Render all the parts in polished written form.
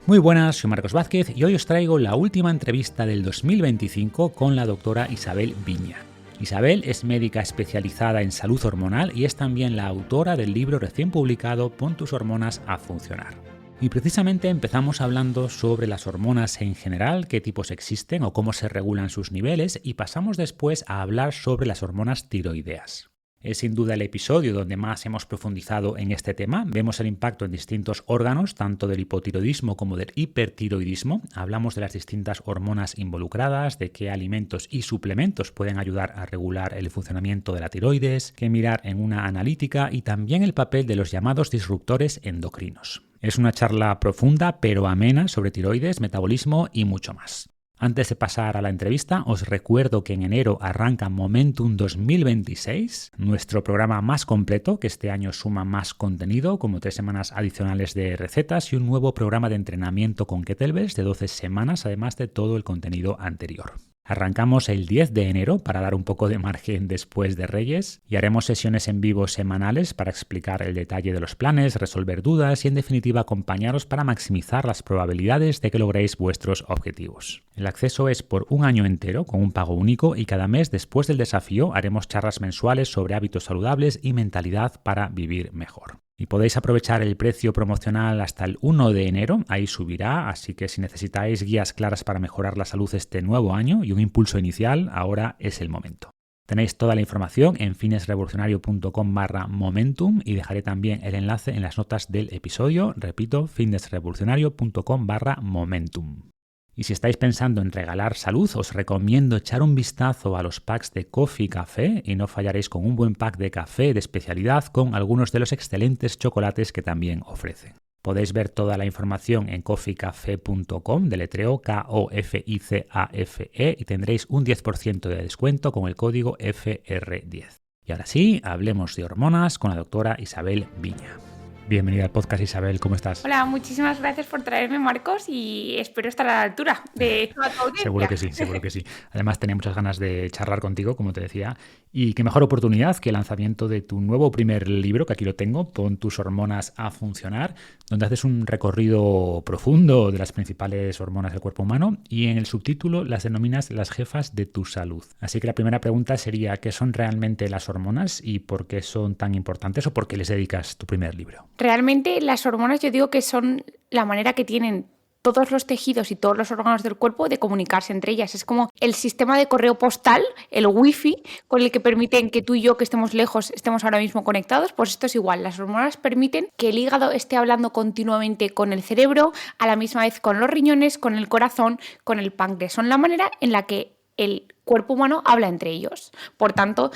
Muy buenas, soy Marcos Vázquez y hoy os traigo la última entrevista del 2025 con la doctora Isabel Viña. Isabel es médica especializada en salud hormonal y es también la autora del libro recién publicado Pon tus hormonas a funcionar. Y precisamente empezamos hablando sobre las hormonas en general, qué tipos existen o cómo se regulan sus niveles, y pasamos después a hablar sobre las hormonas tiroideas. Es sin duda el episodio donde más hemos profundizado en este tema. Vemos el impacto en distintos órganos, tanto del hipotiroidismo como del hipertiroidismo. Hablamos de las distintas hormonas involucradas, de qué alimentos y suplementos pueden ayudar a regular el funcionamiento de la tiroides, qué mirar en una analítica y también el papel de los llamados disruptores endocrinos. Es una charla profunda pero amena sobre tiroides, metabolismo y mucho más. Antes de pasar a la entrevista, os recuerdo que en enero arranca Momentum 2026, nuestro programa más completo, que este año suma más contenido, como 3 semanas adicionales de recetas y un nuevo programa de entrenamiento con kettlebells de 12 semanas, además de todo el contenido anterior. Arrancamos el 10 de enero para dar un poco de margen después de Reyes y haremos sesiones en vivo semanales para explicar el detalle de los planes, resolver dudas y en definitiva acompañaros para maximizar las probabilidades de que logréis vuestros objetivos. El acceso es por un año entero con un pago único y cada mes después del desafío haremos charlas mensuales sobre hábitos saludables y mentalidad para vivir mejor. Y podéis aprovechar el precio promocional hasta el 1 de enero, ahí subirá, así que si necesitáis guías claras para mejorar la salud este nuevo año y un impulso inicial, ahora es el momento. Tenéis toda la información en fitnessrevolucionario.com/momentum y dejaré también el enlace en las notas del episodio, repito, fitnessrevolucionario.com/momentum. Y si estáis pensando en regalar salud, os recomiendo echar un vistazo a los packs de Coffee Café y no fallaréis con un buen pack de café de especialidad con algunos de los excelentes chocolates que también ofrecen. Podéis ver toda la información en coffeecafe.com, deletreo KOFICAFE, y tendréis un 10% de descuento con el código FR10. Y ahora sí, hablemos de hormonas con la doctora Isabel Viña. Bienvenida al podcast, Isabel, ¿cómo estás? Hola, muchísimas gracias por traerme, Marcos, y espero estar a la altura de toda tu audiencia. Seguro que sí. Además tenía muchas ganas de charlar contigo, como te decía, y qué mejor oportunidad que el lanzamiento de tu nuevo primer libro, que aquí lo tengo, Pon tus hormonas a funcionar, donde haces un recorrido profundo de las principales hormonas del cuerpo humano y en el subtítulo las denominas las jefas de tu salud. Así que la primera pregunta sería, ¿qué son realmente las hormonas y por qué son tan importantes o por qué les dedicas tu primer libro? Realmente las hormonas yo digo que son la manera que tienen todos los tejidos y todos los órganos del cuerpo de comunicarse entre ellas. Es como el sistema de correo postal, el wifi, con el que permiten que tú y yo, que estemos lejos, estemos ahora mismo conectados. Pues esto es igual. Las hormonas permiten que el hígado esté hablando continuamente con el cerebro, a la misma vez con los riñones, con el corazón, con el páncreas. Son la manera en la que el cuerpo humano habla entre ellos. Por tanto,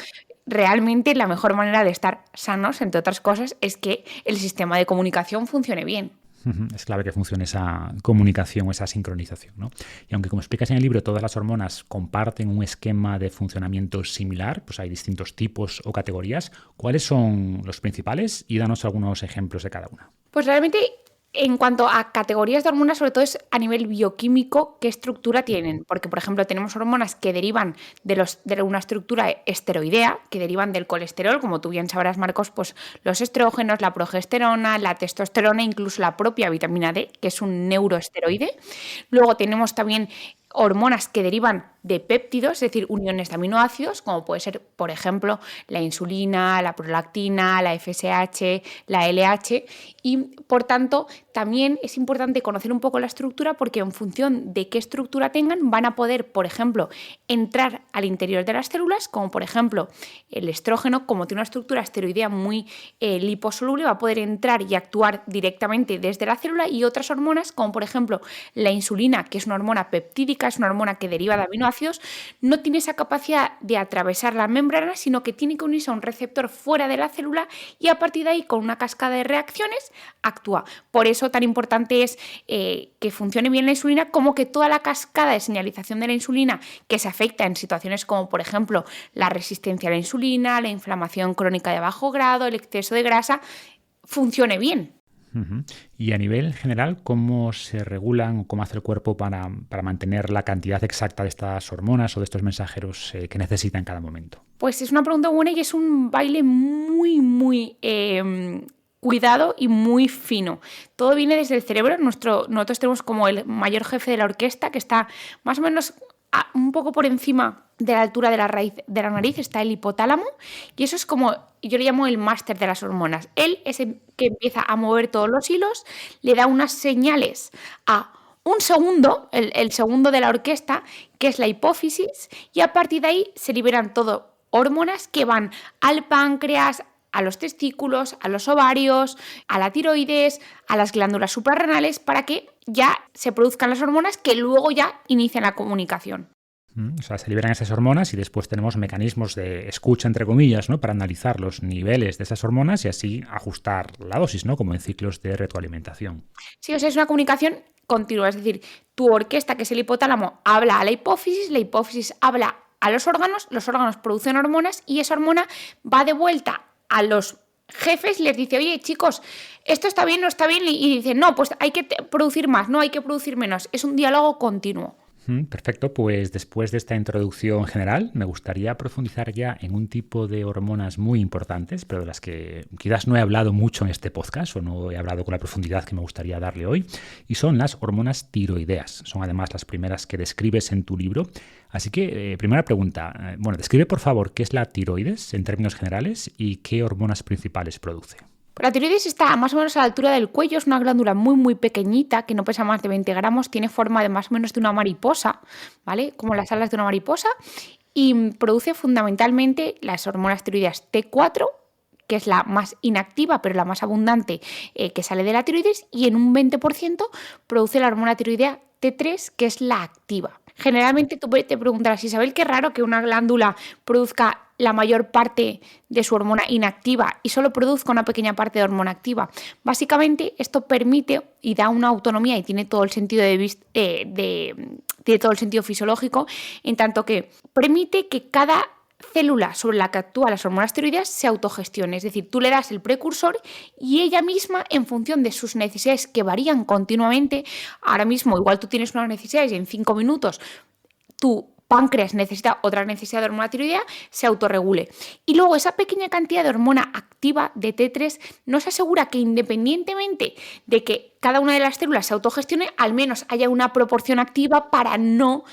realmente la mejor manera de estar sanos, entre otras cosas, es que el sistema de comunicación funcione bien. Es clave que funcione esa comunicación, esa sincronización, ¿no? Y aunque, como explicas en el libro, todas las hormonas comparten un esquema de funcionamiento similar, pues hay distintos tipos o categorías. ¿Cuáles son los principales? Y danos algunos ejemplos de cada una. Pues realmente, en cuanto a categorías de hormonas, sobre todo es a nivel bioquímico qué estructura tienen. Porque, por ejemplo, tenemos hormonas que derivan de una estructura esteroidea, que derivan del colesterol, como tú bien sabrás, Marcos, pues los estrógenos, la progesterona, la testosterona, incluso la propia vitamina D, que es un neuroesteroide. Luego tenemos también hormonas que derivan de péptidos, es decir, uniones de aminoácidos, como puede ser, por ejemplo, la insulina, la prolactina, la FSH, la LH, y por tanto también es importante conocer un poco la estructura porque en función de qué estructura tengan van a poder, por ejemplo, entrar al interior de las células, como por ejemplo el estrógeno, como tiene una estructura esteroidea muy liposoluble, va a poder entrar y actuar directamente desde la célula, y otras hormonas, como por ejemplo la insulina, que es una hormona peptídica, es una hormona que deriva de aminoácidos, no tiene esa capacidad de atravesar la membrana, sino que tiene que unirse a un receptor fuera de la célula y a partir de ahí, con una cascada de reacciones, actúa. Por eso tan importante es que funcione bien la insulina, como que toda la cascada de señalización de la insulina que se afecta en situaciones como, por ejemplo, la resistencia a la insulina, la inflamación crónica de bajo grado, el exceso de grasa, funcione bien. Uh-huh. Y a nivel general, ¿cómo se regulan o cómo hace el cuerpo para mantener la cantidad exacta de estas hormonas o de estos mensajeros que necesita en cada momento? Pues es una pregunta buena y es un baile muy cuidado y muy fino. Todo viene desde el cerebro. Nosotros tenemos como el mayor jefe de la orquesta, que está más o menos un poco por encima de la altura de la raíz de la nariz, está el hipotálamo, y eso es como, yo le llamo el máster de las hormonas. Él es el que empieza a mover todos los hilos, le da unas señales a un segundo, el segundo de la orquesta, que es la hipófisis, y a partir de ahí se liberan todo hormonas que van al páncreas, a los testículos, a los ovarios, a la tiroides, a las glándulas suprarrenales, para que ya se produzcan las hormonas que luego ya inician la comunicación. O sea, se liberan esas hormonas y después tenemos mecanismos de escucha, entre comillas, ¿no? Para analizar los niveles de esas hormonas y así ajustar la dosis, ¿no? Como en ciclos de retroalimentación. Sí, o sea, es una comunicación continua, es decir, tu orquesta, que es el hipotálamo, habla a la hipófisis habla a los órganos producen hormonas y esa hormona va de vuelta a los jefes, les dice, oye, chicos, esto está bien, no está bien, y dicen, no, pues hay que producir más, no hay que producir menos. Es un diálogo continuo. Perfecto, pues después de esta introducción general me gustaría profundizar ya en un tipo de hormonas muy importantes, pero de las que quizás no he hablado mucho en este podcast o no he hablado con la profundidad que me gustaría darle hoy, y son las hormonas tiroideas. Son además las primeras que describes en tu libro. Así que, primera pregunta, describe por favor qué es la tiroides en términos generales y qué hormonas principales produce. La tiroides está más o menos a la altura del cuello, es una glándula muy muy pequeñita que no pesa más de 20 gramos, tiene forma de más o menos de una mariposa, ¿vale? Como las alas de una mariposa, y produce fundamentalmente las hormonas tiroideas T4, que es la más inactiva pero la más abundante que sale de la tiroides, y en un 20% produce la hormona tiroidea T3, que es la activa. Generalmente tú te preguntarás, Isabel, qué raro que una glándula produzca la mayor parte de su hormona inactiva y solo produzca una pequeña parte de hormona activa. Básicamente esto permite y da una autonomía y tiene todo el sentido tiene todo el sentido fisiológico, en tanto que permite que cada célula sobre la que actúan las hormonas tiroideas se autogestione, es decir, tú le das el precursor y ella misma, en función de sus necesidades que varían continuamente, ahora mismo igual tú tienes unas necesidades y en 5 minutos tu páncreas necesita otra necesidad de hormona tiroidea, se autorregule. Y luego esa pequeña cantidad de hormona activa de T3 nos asegura que independientemente de que cada una de las células se autogestione, al menos haya una proporción activa para no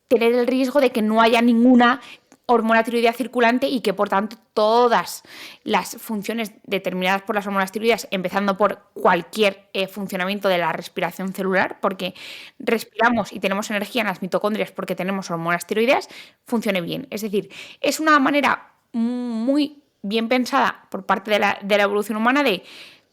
tener el riesgo de que no haya ninguna hormona tiroidea circulante y que por tanto todas las funciones determinadas por las hormonas tiroideas, empezando por cualquier funcionamiento de la respiración celular, porque respiramos y tenemos energía en las mitocondrias porque tenemos hormonas tiroideas, funcione bien. Es decir, es una manera muy bien pensada por parte de la evolución humana de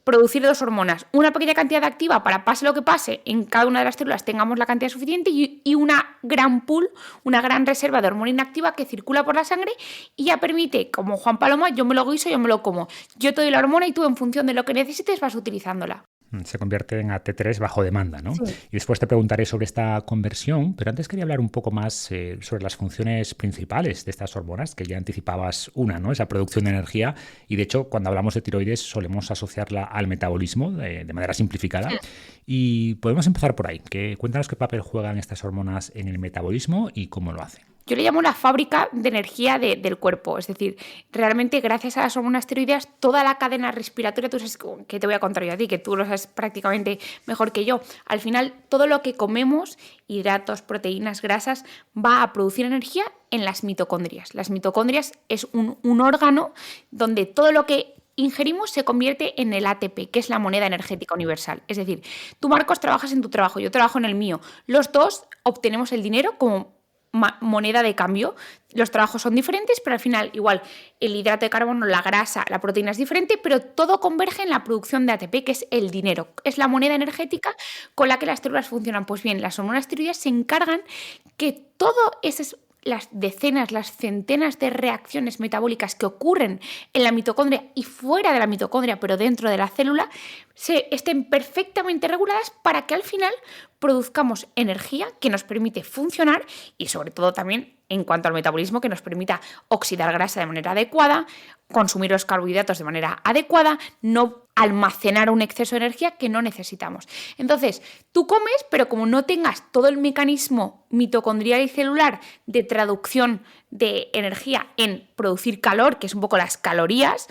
producir dos hormonas, una pequeña cantidad activa para pase lo que pase, en cada una de las células tengamos la cantidad suficiente y una gran pool, una gran reserva de hormona inactiva que circula por la sangre y ya permite, como Juan Paloma, yo me lo guiso, yo me lo como. Yo te doy la hormona y tú en función de lo que necesites vas utilizándola. Se convierte en T3 bajo demanda, ¿no? Sí. Y después te preguntaré sobre esta conversión, pero antes quería hablar un poco más sobre las funciones principales de estas hormonas, que ya anticipabas una, ¿no? Esa producción de energía, y de hecho cuando hablamos de tiroides solemos asociarla al metabolismo de manera simplificada. Sí. Y podemos empezar por ahí. Cuéntanos qué papel juegan estas hormonas en el metabolismo y cómo lo hacen. Yo le llamo la fábrica de energía del cuerpo, es decir, realmente gracias a las hormonas tiroideas toda la cadena respiratoria, tú sabes que te voy a contar yo a ti, que tú lo sabes prácticamente mejor que yo, al final todo lo que comemos, hidratos, proteínas, grasas, va a producir energía en las mitocondrias. Las mitocondrias es un órgano donde todo lo que ingerimos se convierte en el ATP, que es la moneda energética universal. Es decir, tú, Marcos, trabajas en tu trabajo, yo trabajo en el mío, los dos obtenemos el dinero como moneda de cambio. Los trabajos son diferentes, pero al final igual el hidrato de carbono, la grasa, la proteína es diferente, pero todo converge en la producción de ATP, que es el dinero, es la moneda energética con la que las células funcionan. Pues bien, las hormonas tiroideas se encargan que todo las decenas, las centenas de reacciones metabólicas que ocurren en la mitocondria y fuera de la mitocondria, pero dentro de la célula, estén perfectamente reguladas para que al final produzcamos energía que nos permite funcionar y sobre todo también en cuanto al metabolismo que nos permita oxidar grasa de manera adecuada, consumir los carbohidratos de manera adecuada, no almacenar un exceso de energía que no necesitamos. Entonces, tú comes, pero como no tengas todo el mecanismo mitocondrial y celular de traducción de energía en producir calor, que es un poco las calorías,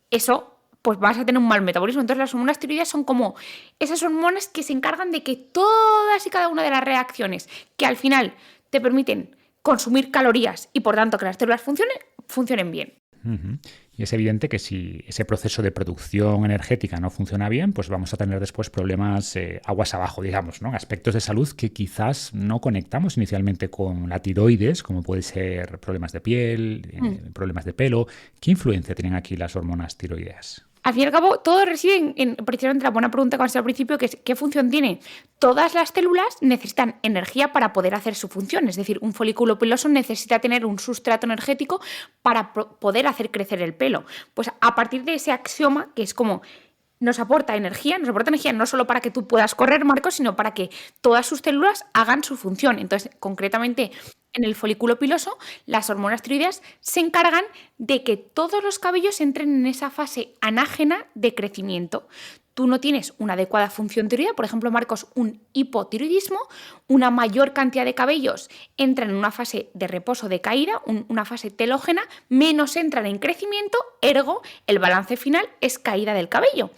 eso pues vas a tener un mal metabolismo. Entonces las hormonas tiroideas son como esas hormonas que se encargan de que todas y cada una de las reacciones que al final te permiten consumir calorías y por tanto que las células funcionen bien. Uh-huh. Y es evidente que si ese proceso de producción energética no funciona bien, pues vamos a tener después problemas aguas abajo, digamos, ¿no? Aspectos de salud que quizás no conectamos inicialmente con la tiroides, como puede ser problemas de piel, problemas de pelo. ¿Qué influencia tienen aquí las hormonas tiroideas? Al fin y al cabo, todo reside en precisamente la buena pregunta que has hecho al principio, que es ¿qué función tiene? Todas las células necesitan energía para poder hacer su función. Es decir, un folículo piloso necesita tener un sustrato energético para poder hacer crecer el pelo. Pues a partir de ese axioma, que es como nos aporta energía no solo para que tú puedas correr, Marcos, sino para que todas sus células hagan su función. Entonces, concretamente, en el folículo piloso, las hormonas tiroideas se encargan de que todos los cabellos entren en esa fase anágena de crecimiento. Tú no tienes una adecuada función tiroidea, por ejemplo, Marcos, un hipotiroidismo, una mayor cantidad de cabellos entran en una fase de reposo, de caída, una fase telógena, menos entran en crecimiento, ergo, el balance final es caída del cabello.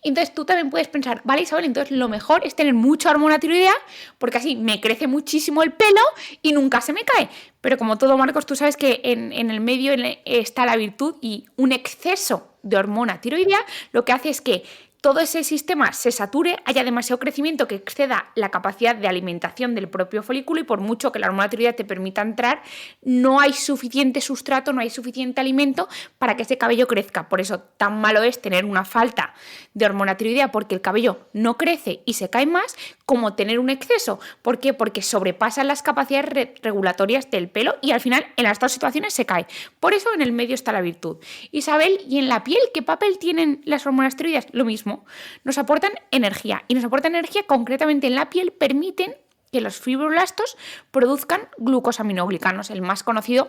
Entonces tú también puedes pensar, vale, Isabel, entonces lo mejor es tener mucha hormona tiroidea porque así me crece muchísimo el pelo y nunca se me cae. Pero como todo, Marcos, tú sabes que en el medio está la virtud y un exceso de hormona tiroidea lo que hace es que todo ese sistema se sature, haya demasiado crecimiento que exceda la capacidad de alimentación del propio folículo y por mucho que la hormona tiroidea te permita entrar, no hay suficiente sustrato, no hay suficiente alimento para que ese cabello crezca. Por eso tan malo es tener una falta de hormona tiroidea porque el cabello no crece y se cae más, como tener un exceso. ¿Por qué? Porque sobrepasan las capacidades regulatorias del pelo y al final en las dos situaciones se cae. Por eso en el medio está la virtud. Isabel, ¿y en la piel qué papel tienen las hormonas tiroideas? Lo mismo. Nos aportan energía y nos aportan energía concretamente en la piel, permiten que los fibroblastos produzcan glucosaminoglicanos. El más conocido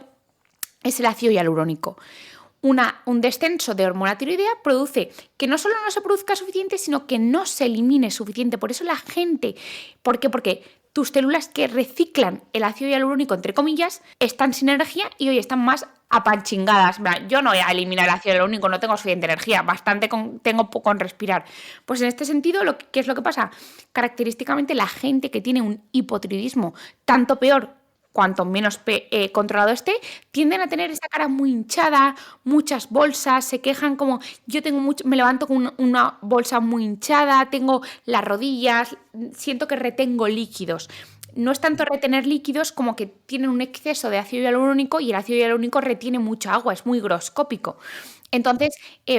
es el ácido hialurónico. Un descenso de hormona tiroidea produce que no solo no se produzca suficiente, sino que no se elimine suficiente. Por eso la gente, ¿por qué? Porque tus células que reciclan el ácido hialurónico, entre comillas, están sin energía y hoy están más apanchingadas. Yo no voy a eliminar el ácido hialurónico, no tengo suficiente energía, bastante tengo con respirar. Pues en este sentido, ¿qué es lo que pasa? Característicamente la gente que tiene un hipotiroidismo tanto peor cuanto menos controlado esté, tienden a tener esa cara muy hinchada, muchas bolsas, se quejan como yo me levanto con una bolsa muy hinchada, tengo las rodillas, siento que retengo líquidos. No es tanto retener líquidos como que tienen un exceso de ácido hialurónico y el ácido hialurónico retiene mucha agua, es muy higroscópico. Entonces,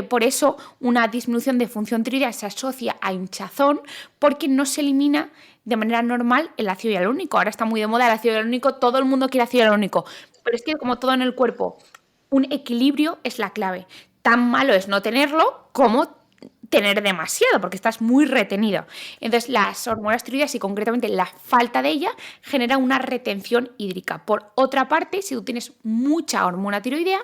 por eso una disminución de función tiroidea se asocia a hinchazón porque no se elimina de manera normal el ácido hialurónico. Ahora está muy de moda el ácido hialurónico, todo el mundo quiere ácido hialurónico, pero es que como todo en el cuerpo, un equilibrio es la clave. Tan malo es no tenerlo como tener demasiado, porque estás muy retenido. Entonces, las hormonas tiroideas y concretamente la falta de ella genera una retención hídrica. Por otra parte, si tú tienes mucha hormona tiroidea,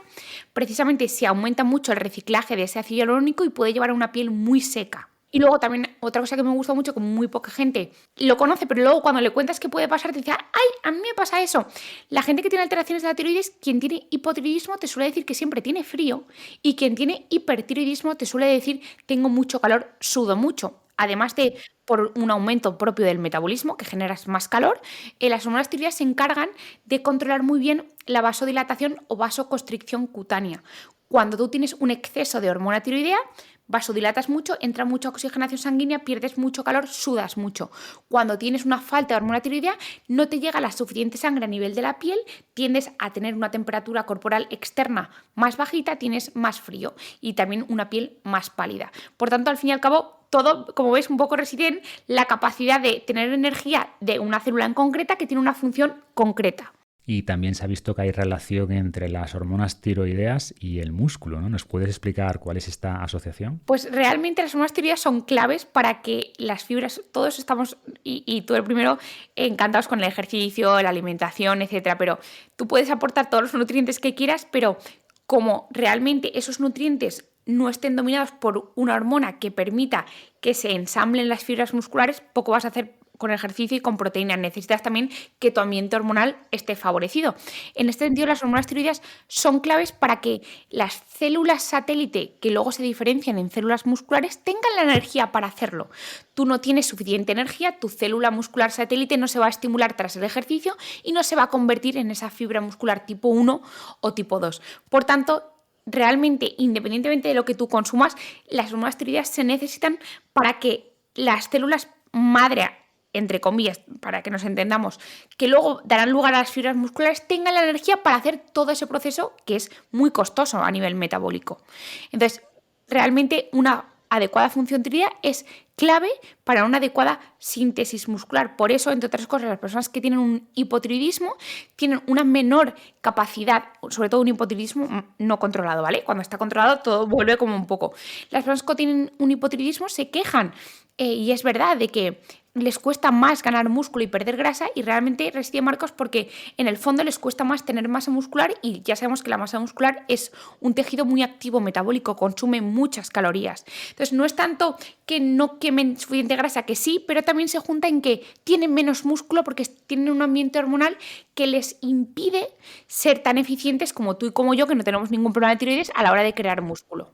precisamente se aumenta mucho el reciclaje de ese ácido hialurónico y puede llevar a una piel muy seca. Y luego también otra cosa que me gusta mucho, como muy poca gente lo conoce, pero luego cuando le cuentas qué puede pasar, te dice, ¡ay, a mí me pasa eso! La gente que tiene alteraciones de la tiroides, quien tiene hipotiroidismo te suele decir que siempre tiene frío y quien tiene hipertiroidismo te suele decir tengo mucho calor, sudo mucho. Además de por un aumento propio del metabolismo, que generas más calor, las hormonas tiroideas se encargan de controlar muy bien la vasodilatación o vasoconstricción cutánea. Cuando tú tienes un exceso de hormona tiroidea, vasodilatas mucho, entra mucha oxigenación sanguínea, pierdes mucho calor, sudas mucho. Cuando tienes una falta de hormona tiroidea, no te llega la suficiente sangre a nivel de la piel, tiendes a tener una temperatura corporal externa más bajita, tienes más frío y también una piel más pálida. Por tanto, al fin y al cabo, todo, como ves, un poco reside en la capacidad de tener energía de una célula en concreta que tiene una función concreta. Y también se ha visto que hay relación entre las hormonas tiroideas y el músculo, ¿no? ¿Nos puedes explicar cuál es esta asociación? Pues realmente las hormonas tiroideas son claves para que las fibras, todos estamos, y tú el primero, encantados con el ejercicio, la alimentación, etcétera, pero tú puedes aportar todos los nutrientes que quieras, pero como realmente esos nutrientes no estén dominados por una hormona que permita que se ensamblen las fibras musculares, poco vas a hacer con ejercicio y con proteínas. Necesitas también que tu ambiente hormonal esté favorecido. En este sentido, las hormonas tiroideas son claves para que las células satélite, que luego se diferencian en células musculares, tengan la energía para hacerlo. Tú no tienes suficiente energía, tu célula muscular satélite no se va a estimular tras el ejercicio y no se va a convertir en esa fibra muscular tipo 1 o tipo 2. Por tanto, realmente, independientemente de lo que tú consumas, las hormonas tiroideas se necesitan para que las células madre, entre comillas, para que nos entendamos, que luego darán lugar a las fibras musculares, tengan la energía para hacer todo ese proceso que es muy costoso a nivel metabólico. Entonces, realmente una adecuada función tiroidea es clave para una adecuada síntesis muscular. Por eso, entre otras cosas, las personas que tienen un hipotiroidismo tienen una menor capacidad, sobre todo un hipotiroidismo no controlado, ¿vale? Cuando está controlado todo vuelve como un poco. Las personas que tienen un hipotiroidismo se quejan, y es verdad, de que les cuesta más ganar músculo y perder grasa, y realmente reside, Marcos, porque en el fondo les cuesta más tener masa muscular, y ya sabemos que la masa muscular es un tejido muy activo metabólico, consume muchas calorías. Entonces no es tanto que no quemen suficiente grasa, que sí, pero también se junta en que tienen menos músculo porque tienen un ambiente hormonal que les impide ser tan eficientes como tú y como yo, que no tenemos ningún problema de tiroides a la hora de crear músculo.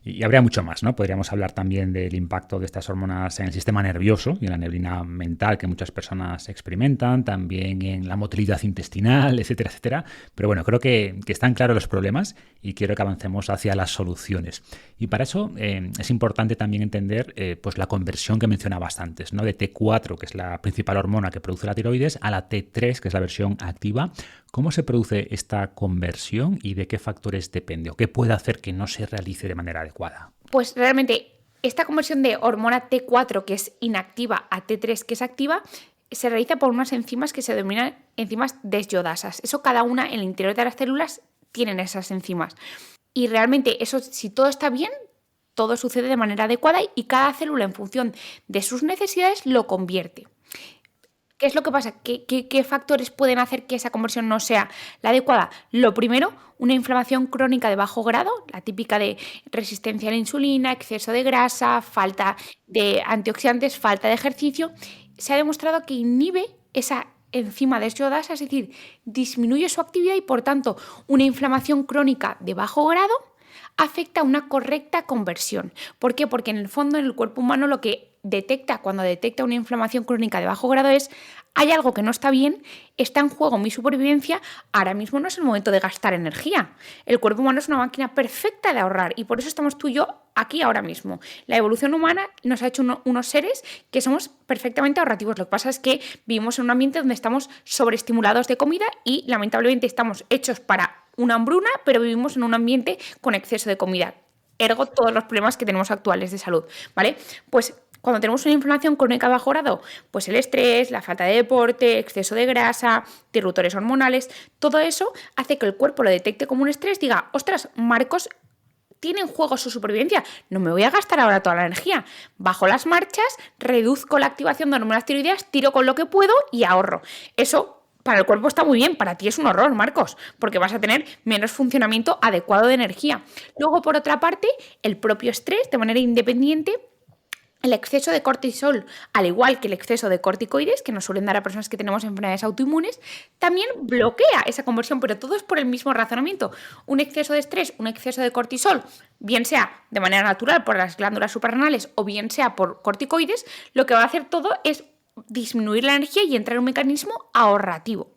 Y habría mucho más, ¿no? Podríamos hablar también del impacto de estas hormonas en el sistema nervioso y en la neblina mental que muchas personas experimentan, también en la motilidad intestinal, etcétera, etcétera. Pero bueno, creo que están claros los problemas y quiero que avancemos hacia las soluciones. Y para eso es importante también entender pues la conversión que mencionabas antes, ¿no? De T4, que es la principal hormona que produce la tiroides, a la T3, que es la versión activa. ¿Cómo se produce esta conversión y de qué factores depende o qué puede hacer que no se realice de manera adecuada? Pues realmente esta conversión de hormona T4, que es inactiva, a T3, que es activa, se realiza por unas enzimas que se denominan enzimas desyodasas. Eso cada una en el interior de las células tienen esas enzimas. Y realmente eso, si todo está bien, todo sucede de manera adecuada y cada célula, en función de sus necesidades, lo convierte. ¿Qué es lo que pasa? ¿Qué factores pueden hacer que esa conversión no sea la adecuada? Lo primero, una inflamación crónica de bajo grado, la típica de resistencia a la insulina, exceso de grasa, falta de antioxidantes, falta de ejercicio. Se ha demostrado que inhibe esa enzima desyodasa, es decir, disminuye su actividad y, por tanto, una inflamación crónica de bajo grado afecta a una correcta conversión. ¿Por qué? Porque en el fondo, en el cuerpo humano, lo que detecta cuando detecta una inflamación crónica de bajo grado es: hay algo que no está bien, está en juego mi supervivencia, ahora mismo no es el momento de gastar energía. El cuerpo humano es una máquina perfecta de ahorrar y por eso estamos tú y yo aquí ahora mismo. La evolución humana nos ha hecho unos seres que somos perfectamente ahorrativos. Lo que pasa es que vivimos en un ambiente donde estamos sobreestimulados de comida y lamentablemente estamos hechos para una hambruna, pero vivimos en un ambiente con exceso de comida. Ergo, todos los problemas que tenemos actuales de salud, ¿vale? Pues cuando tenemos una inflamación crónica de bajo grado, pues el estrés, la falta de deporte, exceso de grasa, disruptores hormonales, todo eso hace que el cuerpo lo detecte como un estrés, diga: ostras, Marcos tiene en juego su supervivencia, no me voy a gastar ahora toda la energía. Bajo las marchas, reduzco la activación de hormonas tiroideas, tiro con lo que puedo y ahorro. Eso para el cuerpo está muy bien, para ti es un horror, Marcos, porque vas a tener menos funcionamiento adecuado de energía. Luego, por otra parte, el propio estrés, de manera independiente, el exceso de cortisol, al igual que el exceso de corticoides, que nos suelen dar a personas que tenemos enfermedades autoinmunes, también bloquea esa conversión, pero todo es por el mismo razonamiento. Un exceso de estrés, un exceso de cortisol, bien sea de manera natural por las glándulas suprarrenales o bien sea por corticoides, lo que va a hacer todo es disminuir la energía y entrar en un mecanismo ahorrativo.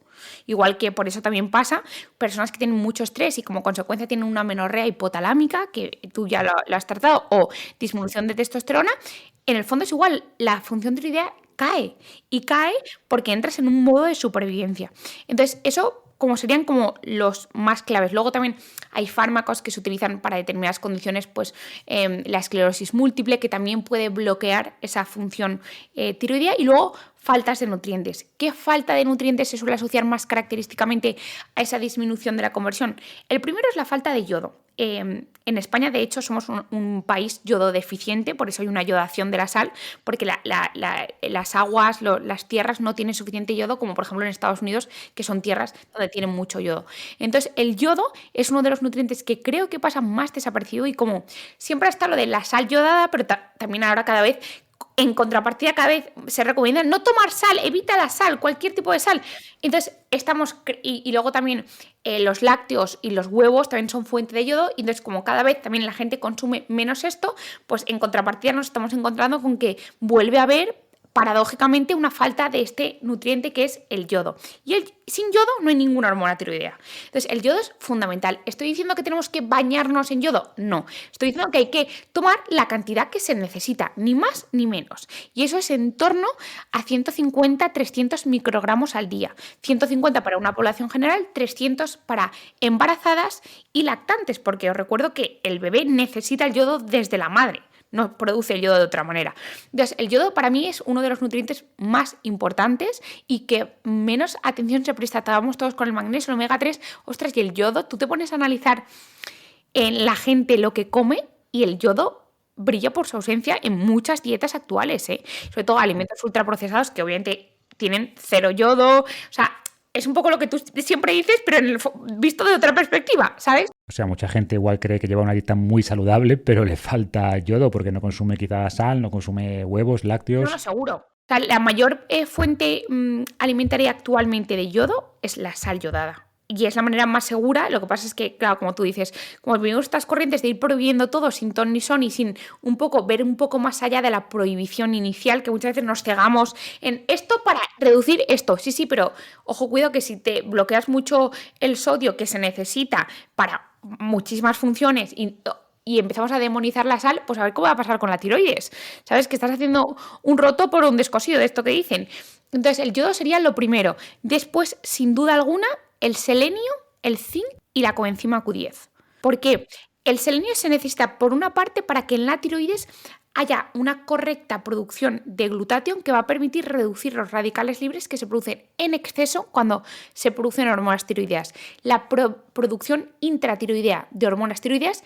Igual que por eso también pasa personas que tienen mucho estrés y como consecuencia tienen una menorrea hipotalámica, que tú ya lo has tratado, o disminución de testosterona. En el fondo es igual, la función tiroidea cae y cae porque entras en un modo de supervivencia. Entonces eso como serían como los más claves. Luego también hay fármacos que se utilizan para determinadas condiciones, pues la esclerosis múltiple, que también puede bloquear esa función tiroidea. Y luego faltas de nutrientes. ¿Qué falta de nutrientes se suele asociar más característicamente a esa disminución de la conversión? El primero es la falta de yodo. En España, de hecho, somos un país yodo deficiente, por eso hay una yodación de la sal, porque las aguas, las tierras no tienen suficiente yodo, como por ejemplo en Estados Unidos, que son tierras donde tienen mucho yodo. Entonces, el yodo es uno de los nutrientes que creo que pasa más desapercibido, y como siempre está lo de la sal yodada, pero también ahora cada vez en contrapartida, cada vez se recomienda no tomar sal, evita la sal, cualquier tipo de sal. Entonces, y luego también los lácteos y los huevos también son fuente de yodo. Y entonces, como cada vez también la gente consume menos esto, pues en contrapartida nos estamos encontrando con que vuelve a haber, paradójicamente, una falta de este nutriente que es el yodo. Y sin yodo no hay ninguna hormona tiroidea. Entonces, el yodo es fundamental. ¿Estoy diciendo que tenemos que bañarnos en yodo? No. Estoy diciendo que hay que tomar la cantidad que se necesita, ni más ni menos. Y eso es en torno a 150-300 microgramos al día. 150 para una población general, 300 para embarazadas y lactantes, porque os recuerdo que el bebé necesita el yodo desde la madre. No produce el yodo de otra manera. Entonces, el yodo para mí es uno de los nutrientes más importantes y que menos atención se presta. Estábamos todos con el magnesio, el omega 3. Ostras, y el yodo, tú te pones a analizar en la gente lo que come y el yodo brilla por su ausencia en muchas dietas actuales, ¿eh? Sobre todo alimentos ultraprocesados que obviamente tienen cero yodo. O sea, es un poco lo que tú siempre dices, pero visto de otra perspectiva, ¿sabes? O sea, mucha gente igual cree que lleva una dieta muy saludable, pero le falta yodo porque no consume quizás sal, no consume huevos, lácteos. No, seguro. O sea, la mayor fuente alimentaria actualmente de yodo es la sal yodada. Y es la manera más segura. Lo que pasa es que, claro, como tú dices, como vivimos estas corrientes de ir prohibiendo todo sin ton ni son y sin ver un poco más allá de la prohibición inicial, que muchas veces nos cegamos en esto para reducir esto. Sí, pero ojo, cuidado que si te bloqueas mucho el sodio que se necesita para muchísimas funciones y empezamos a demonizar la sal, pues a ver cómo va a pasar con la tiroides. ¿Sabes? Que estás haciendo un roto por un descosido de esto que dicen. Entonces, el yodo sería lo primero. Después, sin duda alguna, el selenio, el zinc y la coenzima Q10. ¿Por qué? El selenio se necesita, por una parte, para que en la tiroides haya una correcta producción de glutatión que va a permitir reducir los radicales libres que se producen en exceso cuando se producen hormonas tiroideas. La producción intratiroidea de hormonas tiroideas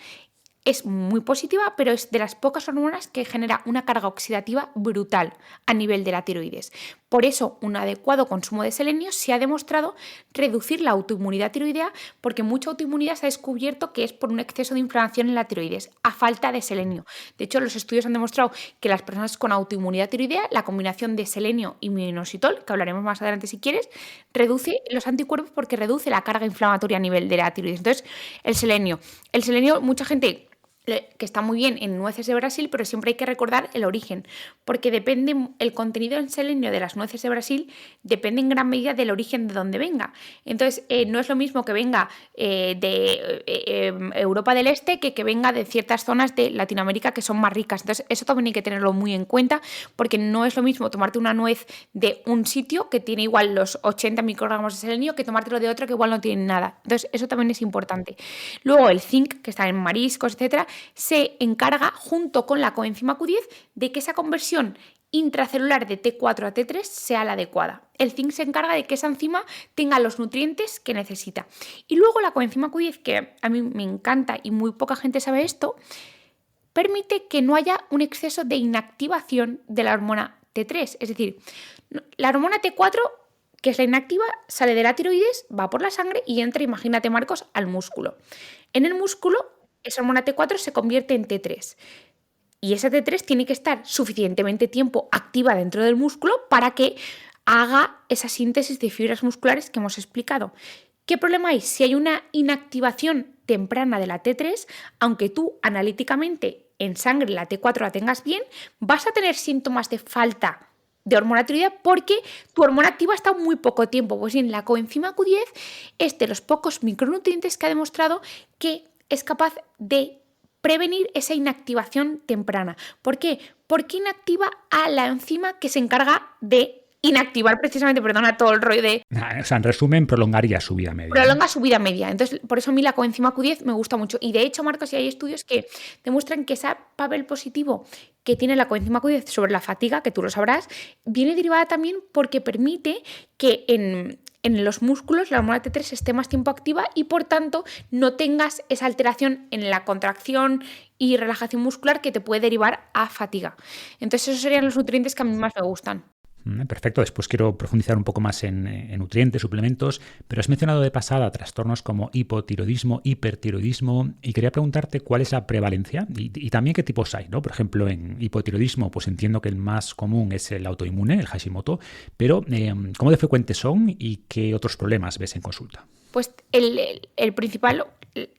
es muy positiva, pero es de las pocas hormonas que genera una carga oxidativa brutal a nivel de la tiroides. Por eso, un adecuado consumo de selenio se ha demostrado reducir la autoinmunidad tiroidea, porque mucha autoinmunidad se ha descubierto que es por un exceso de inflamación en la tiroides, a falta de selenio. De hecho, los estudios han demostrado que las personas con autoinmunidad tiroidea, la combinación de selenio y minoxidil, que hablaremos más adelante si quieres, reduce los anticuerpos porque reduce la carga inflamatoria a nivel de la tiroides. Entonces, el selenio, mucha gente que está muy bien en nueces de Brasil, pero siempre hay que recordar el origen, porque el contenido en selenio de las nueces de Brasil depende en gran medida del origen de donde venga. Entonces, no es lo mismo que venga de Europa del Este que venga de ciertas zonas de Latinoamérica que son más ricas. Entonces, eso también hay que tenerlo muy en cuenta, porque no es lo mismo tomarte una nuez de un sitio que tiene igual los 80 microgramos de selenio que tomártelo de otro que igual no tiene nada. Entonces, eso también es importante. Luego, el zinc, que está en mariscos, etcétera, se encarga, junto con la coenzima Q10, de que esa conversión intracelular de T4 a T3 sea la adecuada. El zinc se encarga de que esa enzima tenga los nutrientes que necesita. Y luego la coenzima Q10, que a mí me encanta y muy poca gente sabe esto, permite que no haya un exceso de inactivación de la hormona T3. Es decir, la hormona T4, que es la inactiva, sale de la tiroides, va por la sangre y entra, imagínate, Marcos, al músculo. En el músculo, esa hormona T4 se convierte en T3. Y esa T3 tiene que estar suficientemente tiempo activa dentro del músculo para que haga esa síntesis de fibras musculares que hemos explicado. ¿Qué problema hay? Si hay una inactivación temprana de la T3, aunque tú analíticamente en sangre la T4 la tengas bien, vas a tener síntomas de falta de hormona tiroidea porque tu hormona activa está muy poco tiempo. Pues bien, la coenzima Q10 es de los pocos micronutrientes que ha demostrado que es capaz de prevenir esa inactivación temprana. ¿Por qué? Porque inactiva a la enzima que se encarga de inactivar precisamente, perdona, todo el rollo de... O sea, en resumen, prolongaría su vida media. Prolonga su vida media. Entonces, por eso a mí la coenzima Q10 me gusta mucho. Y de hecho, Marcos, hay estudios que demuestran que ese papel positivo que tiene la coenzima Q10 sobre la fatiga, que tú lo sabrás, viene derivada también porque permite que en los músculos la hormona T3 esté más tiempo activa y por tanto no tengas esa alteración en la contracción y relajación muscular que te puede derivar a fatiga. Entonces esos serían los nutrientes que a mí más me gustan. Perfecto, después quiero profundizar un poco más en nutrientes, suplementos, pero has mencionado de pasada trastornos como hipotiroidismo, hipertiroidismo, y quería preguntarte cuál es la prevalencia y también qué tipos hay, ¿no? Por ejemplo, en hipotiroidismo, pues entiendo que el más común es el autoinmune, el Hashimoto, pero ¿cómo de frecuentes son y qué otros problemas ves en consulta? Pues el principal,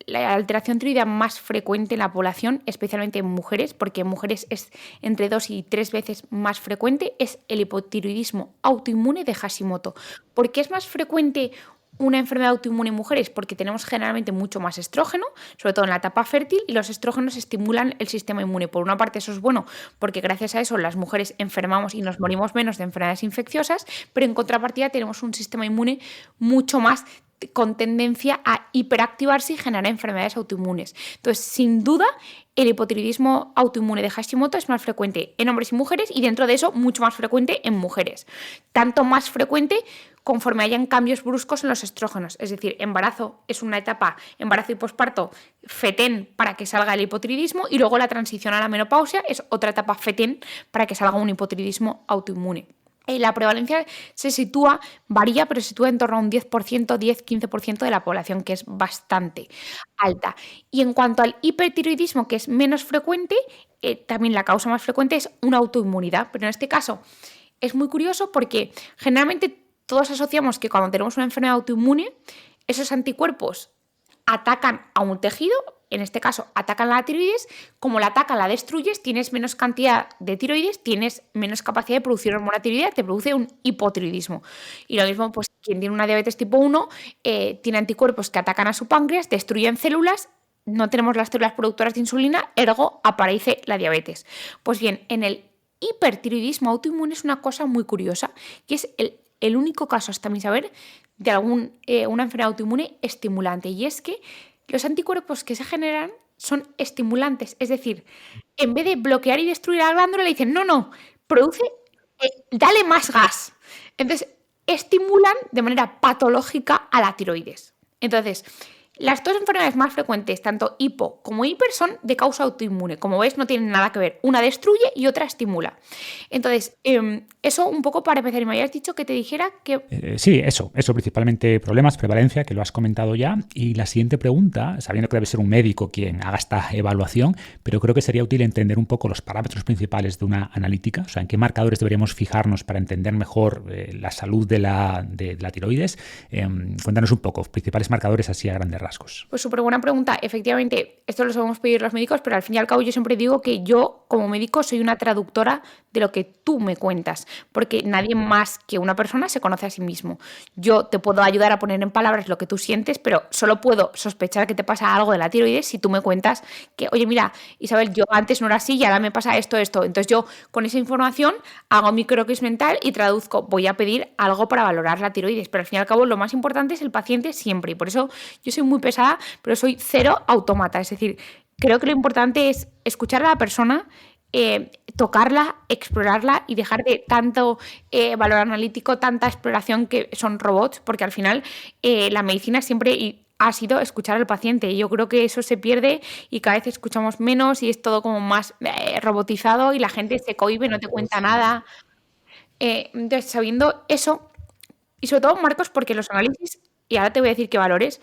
la alteración tiroidea más frecuente en la población, especialmente en mujeres, porque en mujeres es entre 2 y 3 veces más frecuente, es el hipotiroidismo autoinmune de Hashimoto. ¿Por qué es más frecuente una enfermedad autoinmune en mujeres? Porque tenemos generalmente mucho más estrógeno, sobre todo en la etapa fértil, y los estrógenos estimulan el sistema inmune. Por una parte eso es bueno, porque gracias a eso las mujeres enfermamos y nos morimos menos de enfermedades infecciosas, pero en contrapartida tenemos un sistema inmune mucho más con tendencia a hiperactivarse y generar enfermedades autoinmunes. Entonces, sin duda, el hipotiroidismo autoinmune de Hashimoto es más frecuente en hombres y mujeres y dentro de eso mucho más frecuente en mujeres. Tanto más frecuente conforme hayan cambios bruscos en los estrógenos. Es decir, embarazo es una etapa, embarazo y posparto, fetén para que salga el hipotiroidismo y luego la transición a la menopausia es otra etapa fetén para que salga un hipotiroidismo autoinmune. La prevalencia varía, pero se sitúa en torno a un 10%, 10-15% de la población, que es bastante alta. Y en cuanto al hipertiroidismo, que es menos frecuente, también la causa más frecuente es una autoinmunidad, pero en este caso es muy curioso porque generalmente todos asociamos que cuando tenemos una enfermedad autoinmune, esos anticuerpos atacan a un tejido, en este caso atacan la tiroides, como la atacan, la destruyes, tienes menos cantidad de tiroides, tienes menos capacidad de producir hormona tiroidea, te produce un hipotiroidismo. Y lo mismo, pues quien tiene una diabetes tipo 1 tiene anticuerpos que atacan a su páncreas, destruyen células, no tenemos las células productoras de insulina, ergo aparece la diabetes. Pues bien, en el hipertiroidismo autoinmune es una cosa muy curiosa, que es el único caso hasta mi saber de una enfermedad autoinmune estimulante, y es que los anticuerpos que se generan son estimulantes, es decir, en vez de bloquear y destruir a la glándula, le dicen, no, produce, dale más gas. Entonces, estimulan de manera patológica a la tiroides. Entonces, las dos enfermedades más frecuentes, tanto hipo como hiper, son de causa autoinmune. Como ves, no tienen nada que ver. Una destruye y otra estimula. Entonces, eso un poco para empezar. Y me habías dicho que te dijera que... Sí, eso principalmente problemas, prevalencia, que lo has comentado ya. Y la siguiente pregunta, sabiendo que debe ser un médico quien haga esta evaluación, pero creo que sería útil entender un poco los parámetros principales de una analítica, o sea, en qué marcadores deberíamos fijarnos para entender mejor la salud de la tiroides. Cuéntanos un poco, principales marcadores así a grandes rasgos. Pues súper buena pregunta. Efectivamente, esto lo sabemos pedir los médicos, pero al fin y al cabo yo siempre digo que yo, como médico, soy una traductora de lo que tú me cuentas, porque nadie más que una persona se conoce a sí mismo. Yo te puedo ayudar a poner en palabras lo que tú sientes, pero solo puedo sospechar que te pasa algo de la tiroides si tú me cuentas que, oye, mira, Isabel, yo antes no era así y ahora me pasa esto. Entonces yo con esa información hago mi croquis mental y traduzco, voy a pedir algo para valorar la tiroides, pero al fin y al cabo lo más importante es el paciente siempre, y por eso yo soy muy pesada, pero soy cero autómata. Es decir, creo que lo importante es escuchar a la persona, tocarla, explorarla y dejar de tanto valor analítico, tanta exploración que son robots, porque al final la medicina siempre ha sido escuchar al paciente, y yo creo que eso se pierde y cada vez escuchamos menos y es todo como más robotizado y la gente se cohíbe, no te cuenta nada. Entonces, sabiendo eso, y sobre todo, Marcos, porque los análisis, y ahora te voy a decir qué valores,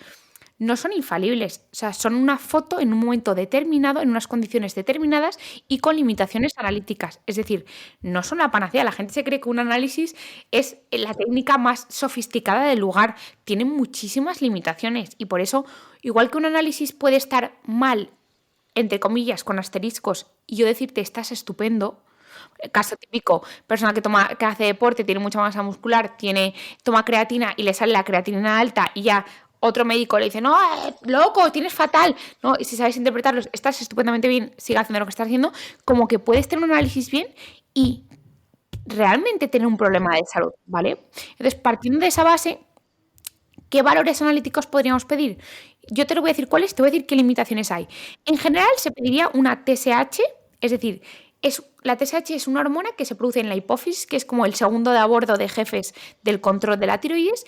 no son infalibles. O sea, son una foto en un momento determinado, en unas condiciones determinadas y con limitaciones analíticas. Es decir, no son la panacea. La gente se cree que un análisis es la técnica más sofisticada del lugar. Tiene muchísimas limitaciones y por eso, igual que un análisis puede estar mal, entre comillas, con asteriscos, y yo decirte, estás estupendo. Caso típico, persona que hace deporte, tiene mucha masa muscular, toma creatina y le sale la creatinina alta y ya otro médico le dice, no, loco, tienes fatal, ¿no? Y si sabes interpretarlos, estás estupendamente bien, sigue haciendo lo que estás haciendo, como que puedes tener un análisis bien y realmente tener un problema de salud, ¿vale? Entonces, partiendo de esa base, ¿qué valores analíticos podríamos pedir? Yo te lo voy a decir cuáles, te voy a decir qué limitaciones hay. En general, se pediría una TSH, es decir, la TSH es una hormona que se produce en la hipófisis, que es como el segundo de a bordo de jefes del control de la tiroides,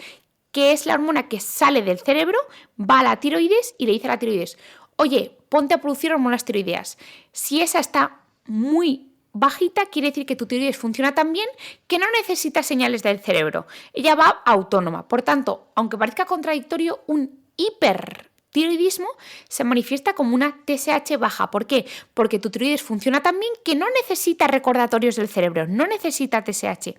que es la hormona que sale del cerebro, va a la tiroides y le dice a la tiroides, oye, ponte a producir hormonas tiroideas. Si esa está muy bajita quiere decir que tu tiroides funciona tan bien que no necesita señales del cerebro. Ella va autónoma. Por tanto, aunque parezca contradictorio, un hipertiroidismo se manifiesta como una TSH baja. ¿Por qué? Porque tu tiroides funciona tan bien que no necesita recordatorios del cerebro, no necesita TSH.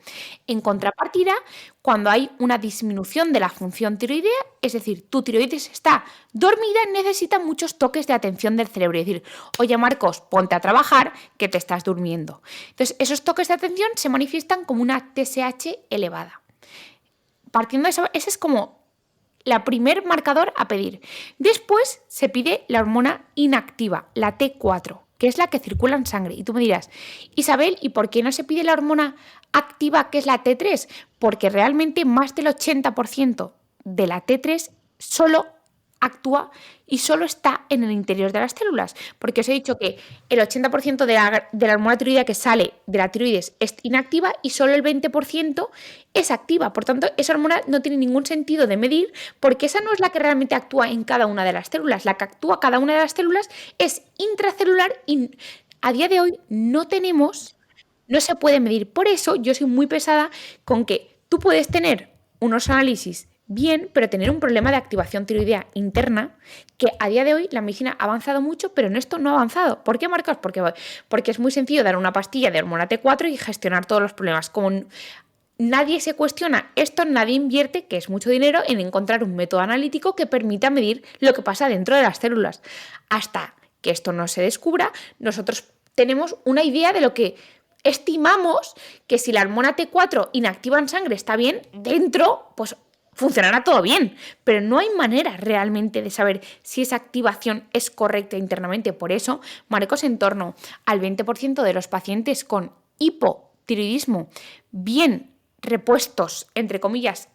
En contrapartida, cuando hay una disminución de la función tiroidea, es decir, tu tiroides está dormida, necesita muchos toques de atención del cerebro. Es decir, oye Marcos, ponte a trabajar que te estás durmiendo. Entonces, esos toques de atención se manifiestan como una TSH elevada. Partiendo de eso, ese es como la primer marcador a pedir. Después se pide la hormona inactiva, la T4, que es la que circula en sangre. Y tú me dirás, Isabel, ¿y por qué no se pide la hormona activa, que es la T3? Porque realmente más del 80% de la T3 solo actúa y solo está en el interior de las células. Porque os he dicho que el 80% de la hormona tiroidea que sale de la tiroides es inactiva y solo el 20% es activa. Por tanto, esa hormona no tiene ningún sentido de medir porque esa no es la que realmente actúa en cada una de las células. La que actúa cada una de las células es intracelular y a día de hoy no se puede medir. Por eso yo soy muy pesada con que tú puedes tener unos análisis bien, pero tener un problema de activación tiroidea interna, que a día de hoy la medicina ha avanzado mucho, pero en esto no ha avanzado. ¿Por qué, Marcos? Porque es muy sencillo dar una pastilla de hormona T4 y gestionar todos los problemas. Como nadie se cuestiona esto, nadie invierte, que es mucho dinero, en encontrar un método analítico que permita medir lo que pasa dentro de las células. Hasta que esto no se descubra, nosotros tenemos una idea de lo que estimamos que si la hormona T4 inactiva en sangre está bien, dentro, pues funcionará todo bien, pero no hay manera realmente de saber si esa activación es correcta internamente. Por eso, Marcos, en torno al 20% de los pacientes con hipotiroidismo bien repuestos, entre comillas,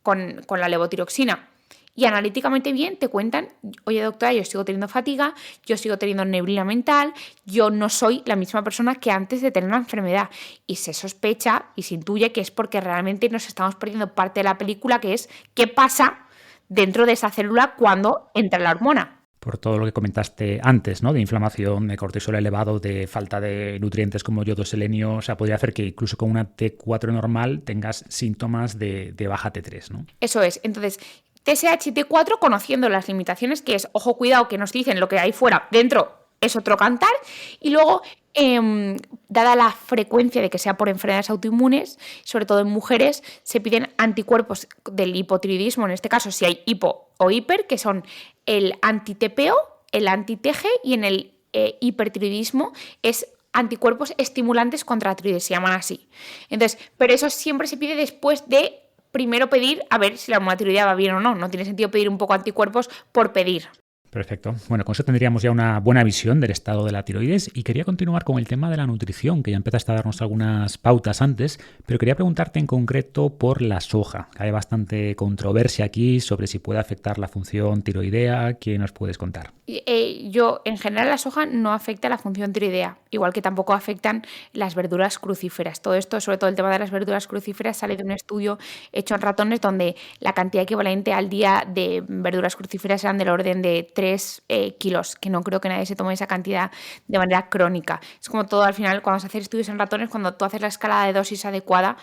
con la levotiroxina y analíticamente bien, te cuentan, oye doctora, yo sigo teniendo fatiga, yo sigo teniendo neblina mental, yo no soy la misma persona que antes de tener la enfermedad. Y se sospecha y se intuye que es porque realmente nos estamos perdiendo parte de la película, que es qué pasa dentro de esa célula cuando entra la hormona. Por todo lo que comentaste antes, ¿no? De inflamación, de cortisol elevado, de falta de nutrientes como yodo, selenio, o sea, podría hacer que incluso con una T4 normal tengas síntomas de baja T3, ¿no? Eso es. Entonces, TSH y T4, conociendo las limitaciones, que es, ojo, cuidado, que nos dicen lo que hay fuera, dentro es otro cantar, y luego, dada la frecuencia de que sea por enfermedades autoinmunes, sobre todo en mujeres, se piden anticuerpos del hipotiroidismo, en este caso si hay hipo o hiper, que son el anti-TPO, el anti-TG, y en el hipertiroidismo es anticuerpos estimulantes contra la tiroides, se llaman así. Entonces, pero eso siempre se pide después de primero pedir a ver si la hormona tiroidea va bien o no. No tiene sentido pedir un poco anticuerpos por pedir. Perfecto. Bueno, con eso tendríamos ya una buena visión del estado de la tiroides y quería continuar con el tema de la nutrición, que ya empezaste a darnos algunas pautas antes, pero quería preguntarte en concreto por la soja. Hay bastante controversia aquí sobre si puede afectar la función tiroidea. ¿Qué nos puedes contar? En general, la soja no afecta a la función tiroidea, igual que tampoco afectan las verduras crucíferas. Todo esto, sobre todo el tema de las verduras crucíferas, sale de un estudio hecho en ratones donde la cantidad equivalente al día de verduras crucíferas eran del orden de 3 kilos, que no creo que nadie se tome esa cantidad de manera crónica. Es como todo al final, cuando se hacen estudios en ratones, cuando tú haces la escala de dosis adecuada,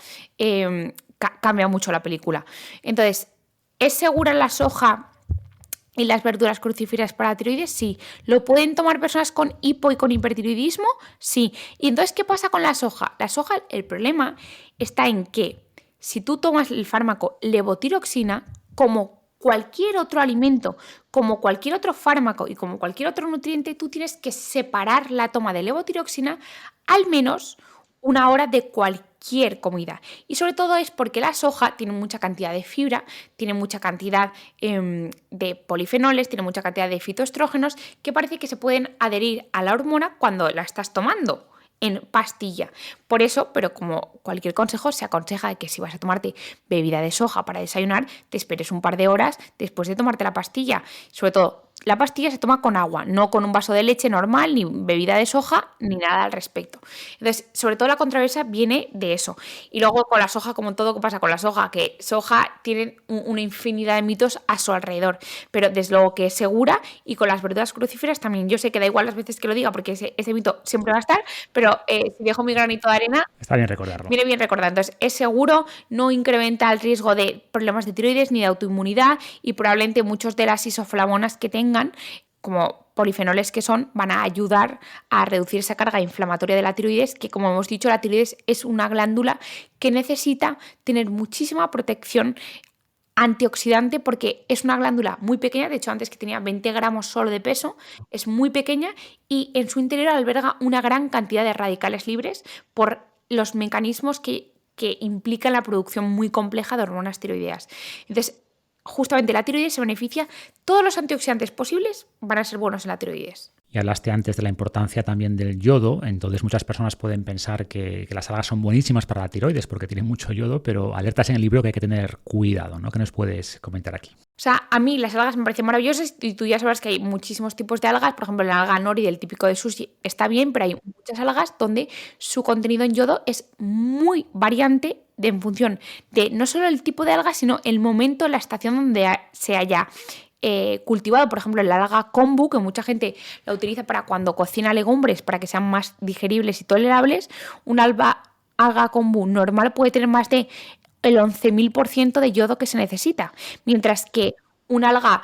cambia mucho la película. Entonces, ¿es segura la soja y las verduras crucíferas para la tiroides? Sí. ¿Lo pueden tomar personas con hipo y con hipertiroidismo? Sí. ¿Y entonces qué pasa con la soja? La soja, el problema está en que si tú tomas el fármaco levotiroxina, como cualquier otro alimento, como cualquier otro fármaco y como cualquier otro nutriente, tú tienes que separar la toma de levotiroxina al menos una hora de cualquier comida. Y sobre todo es porque la soja tiene mucha cantidad de fibra, tiene mucha cantidad de polifenoles, tiene mucha cantidad de fitoestrógenos que parece que se pueden adherir a la hormona cuando la estás tomando en pastilla. Por eso, pero como cualquier consejo, se aconseja que si vas a tomarte bebida de soja para desayunar, te esperes un par de horas después de tomarte la pastilla. Sobre todo, la pastilla se toma con agua, no con un vaso de leche normal, ni bebida de soja, ni nada al respecto. Entonces, sobre todo la controversia viene de eso. Y luego con la soja, como todo que pasa con la soja, que soja tiene una infinidad de mitos a su alrededor, pero desde luego que es segura, y con las verduras crucíferas también. Yo sé que da igual las veces que lo diga, porque ese mito siempre va a estar, pero si dejo mi granito de arena, Está bien recordarlo. viene bien recordar. Entonces, es seguro, no incrementa el riesgo de problemas de tiroides ni de autoinmunidad, y probablemente muchos de las isoflavonas que tengan, como polifenoles que son, van a ayudar a reducir esa carga inflamatoria de la tiroides, que como hemos dicho, la tiroides es una glándula que necesita tener muchísima protección antioxidante, porque es una glándula muy pequeña. De hecho, antes que tenía 20 gramos solo de peso, es muy pequeña, y en su interior alberga una gran cantidad de radicales libres por los mecanismos que implican la producción muy compleja de hormonas tiroideas. Entonces, justamente la tiroides se beneficia, todos los antioxidantes posibles van a ser buenos en la tiroides. Y hablaste antes de la importancia también del yodo, entonces muchas personas pueden pensar que las algas son buenísimas para la tiroides porque tienen mucho yodo, pero alertas en el libro que hay que tener cuidado, ¿no? ¿Qué nos puedes comentar aquí? O sea, a mí las algas me parecen maravillosas, y tú ya sabes que hay muchísimos tipos de algas. Por ejemplo, la alga nori del típico de sushi está bien, pero hay muchas algas donde su contenido en yodo es muy variante en función de no solo el tipo de alga, sino el momento, la estación donde se haya cultivado. Por ejemplo, la alga kombu, que mucha gente la utiliza para cuando cocina legumbres para que sean más digeribles y tolerables. Una alga kombu normal puede tener más de el 11.000% de yodo que se necesita, mientras que una alga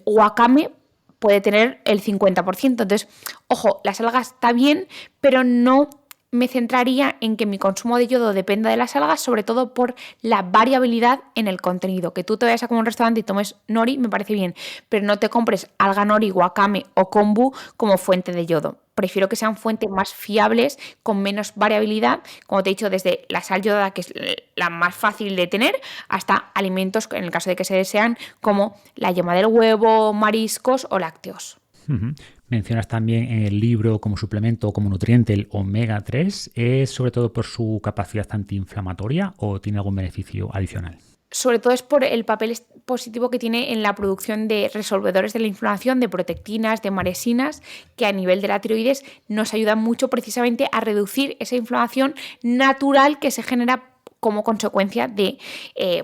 wakame puede tener el 50%. Entonces, ojo, las algas está bien, pero no me centraría en que mi consumo de yodo dependa de las algas, sobre todo por la variabilidad en el contenido. Que tú te vayas a comer un restaurante y tomes nori, me parece bien, pero no te compres alga nori, wakame o kombu como fuente de yodo. Prefiero que sean fuentes más fiables, con menos variabilidad, como te he dicho, desde la sal yodada, que es la más fácil de tener, hasta alimentos, en el caso de que se desean, como la yema del huevo, mariscos o lácteos. Uh-huh. Mencionas también en el libro como suplemento o como nutriente el omega 3. ¿Es sobre todo por su capacidad antiinflamatoria o tiene algún beneficio adicional? Sobre todo es por el papel positivo que tiene en la producción de resolvedores de la inflamación, de protectinas, de maresinas, que a nivel de la tiroides nos ayudan mucho precisamente a reducir esa inflamación natural que se genera como consecuencia de,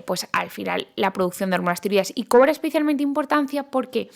pues al final, la producción de hormonas tiroideas. Y cobra especialmente importancia porque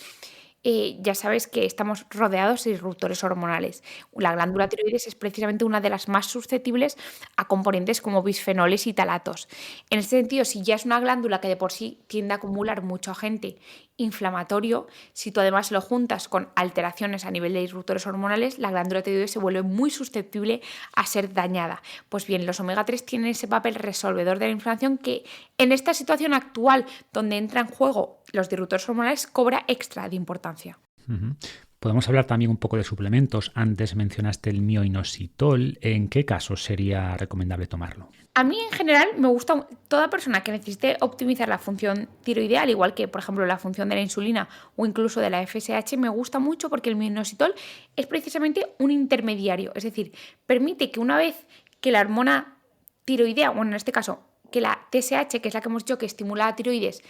ya sabes que estamos rodeados de disruptores hormonales. La glándula tiroides es precisamente una de las más susceptibles a componentes como bisfenoles y talatos. En este sentido, si ya es una glándula que de por sí tiende a acumular mucho agente inflamatorio, si tú además lo juntas con alteraciones a nivel de disruptores hormonales, la glándula tiroides se vuelve muy susceptible a ser dañada. Pues bien, los omega 3 tienen ese papel resolvedor de la inflamación que en esta situación actual, donde entra en juego los disruptores hormonales, cobra extra de importancia. Uh-huh. Podemos hablar también un poco de suplementos. Antes mencionaste el mioinositol. ¿En qué casos sería recomendable tomarlo? A mí en general me gusta toda persona que necesite optimizar la función tiroidea, al igual que por ejemplo la función de la insulina o incluso de la FSH, me gusta mucho porque el mioinositol es precisamente un intermediario, es decir, permite que una vez que la hormona tiroidea, bueno, en este caso que la TSH, que es la que hemos dicho que estimula la tiroides,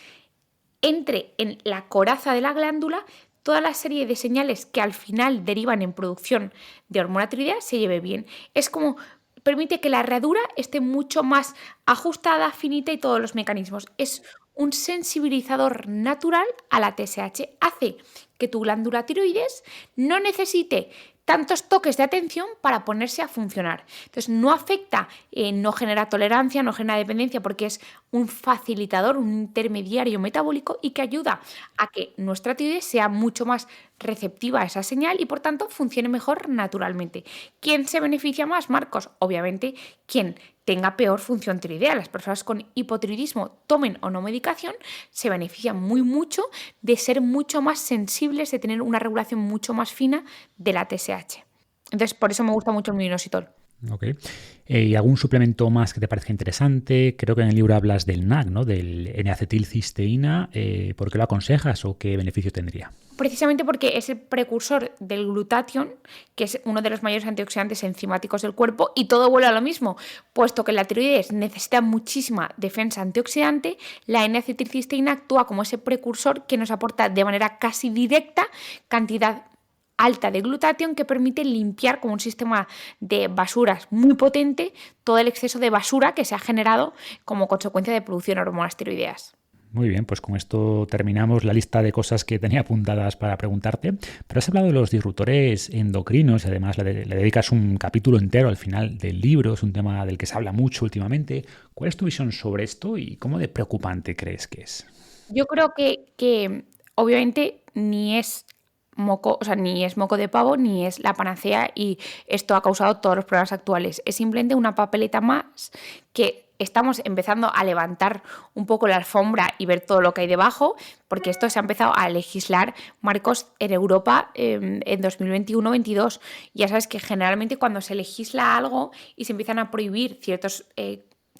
entre en la coraza de la glándula, toda la serie de señales que al final derivan en producción de hormona tiroidea se lleve bien. Es como permite que la herradura esté mucho más ajustada, finita, y todos los mecanismos. Es un sensibilizador natural a la TSH. Hace que tu glándula tiroides no necesite tantos toques de atención para ponerse a funcionar. Entonces no afecta, no genera tolerancia, no genera dependencia, porque es un facilitador, un intermediario metabólico, y que ayuda a que nuestra tiroides sea mucho más receptiva a esa señal y por tanto funcione mejor naturalmente. ¿Quién se beneficia más, Marcos? Obviamente quien tenga peor función tiroidea. Las personas con hipotiroidismo, tomen o no medicación, se benefician mucho de ser mucho más sensibles, de tener una regulación mucho más fina de la TSH. Entonces, por eso me gusta mucho el mioinositol. Ok. ¿Y algún suplemento más que te parezca interesante? Creo que en el libro hablas del NAC, ¿no? Del N-acetilcisteína. ¿Por qué lo aconsejas o qué beneficio tendría? Precisamente porque es el precursor del glutatión, que es uno de los mayores antioxidantes enzimáticos del cuerpo, y todo vuelve a lo mismo. Puesto que la tiroides necesita muchísima defensa antioxidante, la N-acetilcisteína actúa como ese precursor que nos aporta de manera casi directa cantidad alta de glutatión que permite limpiar como un sistema de basuras muy potente todo el exceso de basura que se ha generado como consecuencia de producción de hormonas tiroideas. Muy bien, pues con esto terminamos la lista de cosas que tenía apuntadas para preguntarte. Pero has hablado de los disruptores endocrinos y además le dedicas un capítulo entero al final del libro. Es un tema del que se habla mucho últimamente. ¿Cuál es tu visión sobre esto y cómo de preocupante crees que es? Yo creo que obviamente ni es moco, o sea, ni es moco de pavo, ni es la panacea y esto ha causado todos los problemas actuales. Es simplemente una papeleta más que estamos empezando a levantar un poco la alfombra y ver todo lo que hay debajo, porque esto se ha empezado a legislar, Marcos, en Europa en 2021-22. Ya sabes que generalmente cuando se legisla algo y se empiezan a prohibir ciertos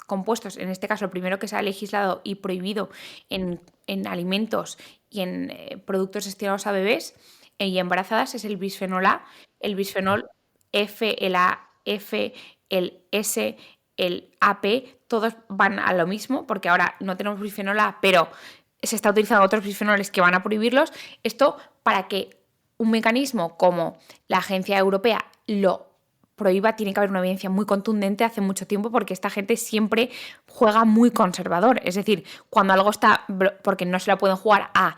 compuestos, en este caso el primero que se ha legislado y prohibido en alimentos y en productos destinados a bebés y embarazadas, es el bisfenol A, el bisfenol F, el A, F, el S, el AP, todos van a lo mismo, porque ahora no tenemos bisfenol A, pero se está utilizando otros bisfenoles que van a prohibirlos. Esto para que un mecanismo como la Agencia Europea lo prohíba, tiene que haber una evidencia muy contundente hace mucho tiempo, porque esta gente siempre juega muy conservador. Es decir, cuando algo está, porque no se la pueden jugar a